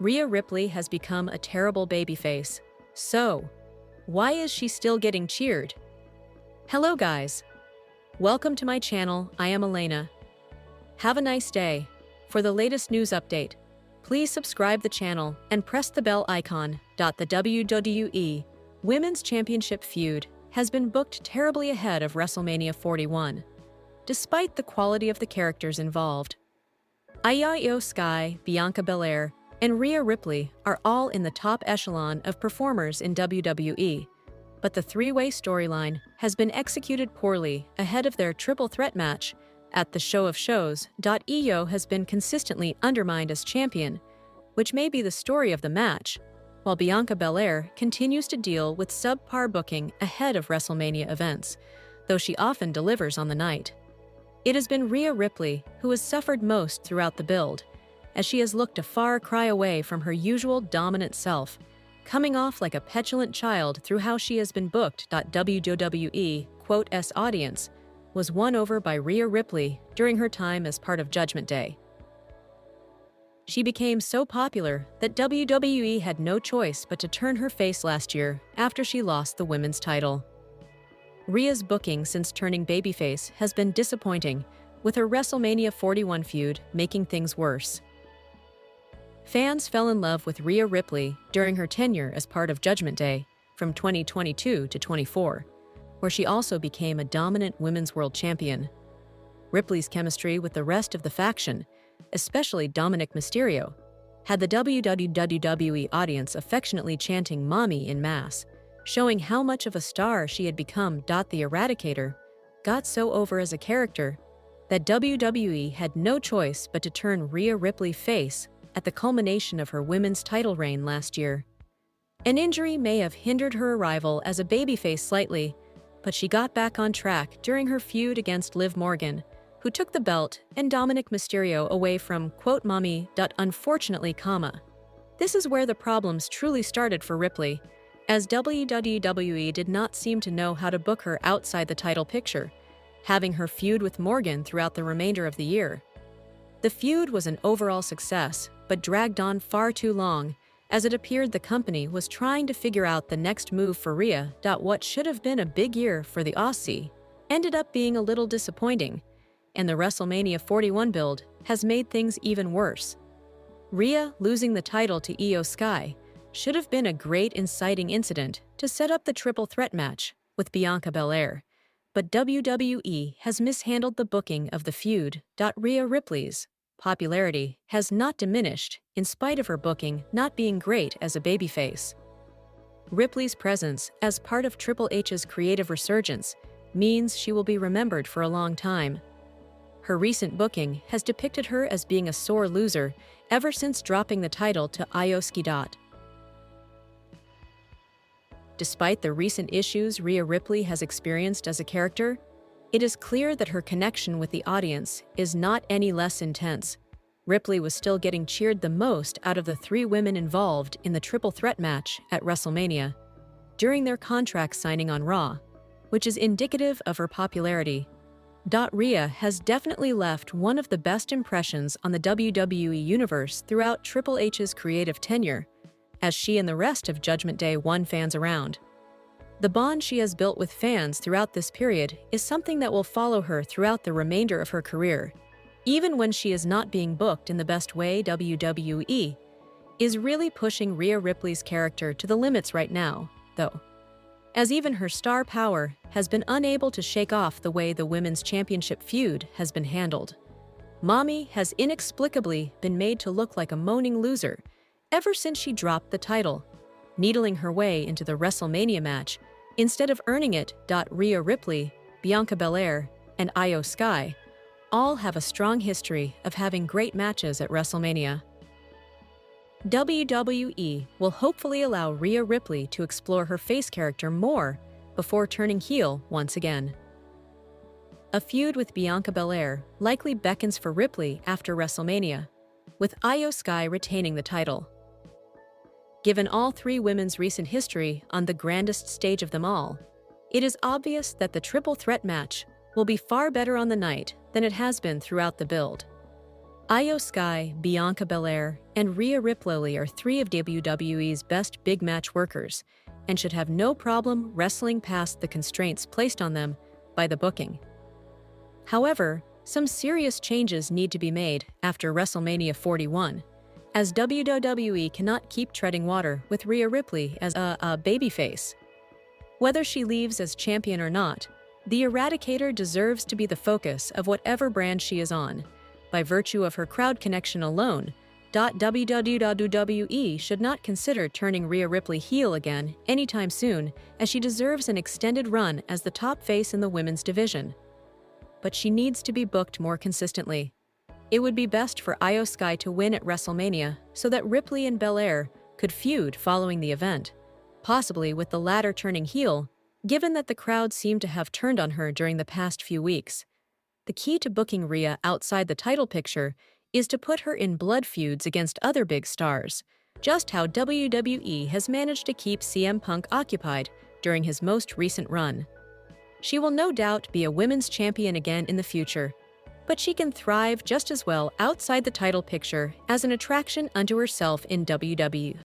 Rhea Ripley has become a terrible babyface. So, why is she still getting cheered? Hello guys. Welcome to my channel. I am Elena. Have a nice day. For the latest news update, please subscribe the channel and press the bell icon. The WWE Women's Championship feud has been booked terribly ahead of WrestleMania 41, despite the quality of the characters involved. Io Sky, Bianca Belair, and Rhea Ripley are all in the top echelon of performers in WWE, but the three-way storyline has been executed poorly ahead of their triple threat match at the Show of Shows. Io has been consistently undermined as champion, which may be the story of the match, while Bianca Belair continues to deal with subpar booking ahead of WrestleMania events, though she often delivers on the night. It has been Rhea Ripley who has suffered most throughout the build, as she has looked a far cry away from her usual dominant self, coming off like a petulant child through how she has been booked. WWE's audience was won over by Rhea Ripley during her time as part of Judgment Day. She became so popular that WWE had no choice but to turn her face last year after she lost the women's title. Rhea's booking since turning babyface has been disappointing, with her WrestleMania 41 feud making things worse. Fans fell in love with Rhea Ripley during her tenure as part of Judgment Day from 2022 to 24, where she also became a dominant women's world champion. Ripley's chemistry with the rest of the faction, especially Dominic Mysterio, had the WWE audience affectionately chanting "Mommy" in mass, showing how much of a star she had become. The Eradicator got so over as a character that WWE had no choice but to turn Rhea Ripley face at the culmination of her women's title reign last year. An injury may have hindered her arrival as a babyface slightly, but she got back on track during her feud against Liv Morgan, who took the belt and Dominic Mysterio away from "Mommy." Unfortunately, this is where the problems truly started for Ripley, as WWE did not seem to know how to book her outside the title picture, having her feud with Morgan throughout the remainder of the year. The feud was an overall success, but dragged on far too long, as it appeared the company was trying to figure out the next move for Rhea. What should have been a big year for the Aussie ended up being a little disappointing, and the WrestleMania 41 build has made things even worse. Rhea losing the title to Io Sky should have been a great inciting incident to set up the triple threat match with Bianca Belair, but WWE has mishandled the booking of the feud. Rhea Ripley's popularity has not diminished in spite of her booking not being great as a babyface. Ripley's presence as part of Triple H's creative resurgence means she will be remembered for a long time. Her recent booking has depicted her as being a sore loser ever since dropping the title to Io Sky. Despite the recent issues Rhea Ripley has experienced as a character, it is clear that her connection with the audience is not any less intense. Ripley was still getting cheered the most out of the three women involved in the triple threat match at WrestleMania during their contract signing on Raw, which is indicative of her popularity. Rhea has definitely left one of the best impressions on the WWE universe throughout Triple H's creative tenure, as she and the rest of Judgment Day won fans around. The bond she has built with fans throughout this period is something that will follow her throughout the remainder of her career. Even when she is not being booked in the best way, WWE is really pushing Rhea Ripley's character to the limits right now, though, as even her star power has been unable to shake off the way the Women's Championship feud has been handled. Mommy has inexplicably been made to look like a moaning loser ever since she dropped the title, needling her way into the WrestleMania match instead of earning it. Rhea Ripley, Bianca Belair, and Io Sky all have a strong history of having great matches at WrestleMania. WWE will hopefully allow Rhea Ripley to explore her face character more before turning heel once again. A feud with Bianca Belair likely beckons for Ripley after WrestleMania, with Io Sky retaining the title. Given all three women's recent history on the grandest stage of them all, it is obvious that the triple threat match will be far better on the night than it has been throughout the build. Io Sky, Bianca Belair, and Rhea Ripley are three of WWE's best big match workers and should have no problem wrestling past the constraints placed on them by the booking. However, some serious changes need to be made after WrestleMania 41, as WWE cannot keep treading water with Rhea Ripley as a babyface. Whether she leaves as champion or not, the Eradicator deserves to be the focus of whatever brand she is on, by virtue of her crowd connection alone. WWE should not consider turning Rhea Ripley heel again anytime soon, as she deserves an extended run as the top face in the women's division. But she needs to be booked more consistently. It would be best for Io Sky to win at WrestleMania so that Ripley and Belair could feud following the event, possibly with the latter turning heel, given that the crowd seemed to have turned on her during the past few weeks. The key to booking Rhea outside the title picture is to put her in blood feuds against other big stars, just how WWE has managed to keep CM Punk occupied during his most recent run. She will no doubt be a women's champion again in the future, but she can thrive just as well outside the title picture as an attraction unto herself in WWE.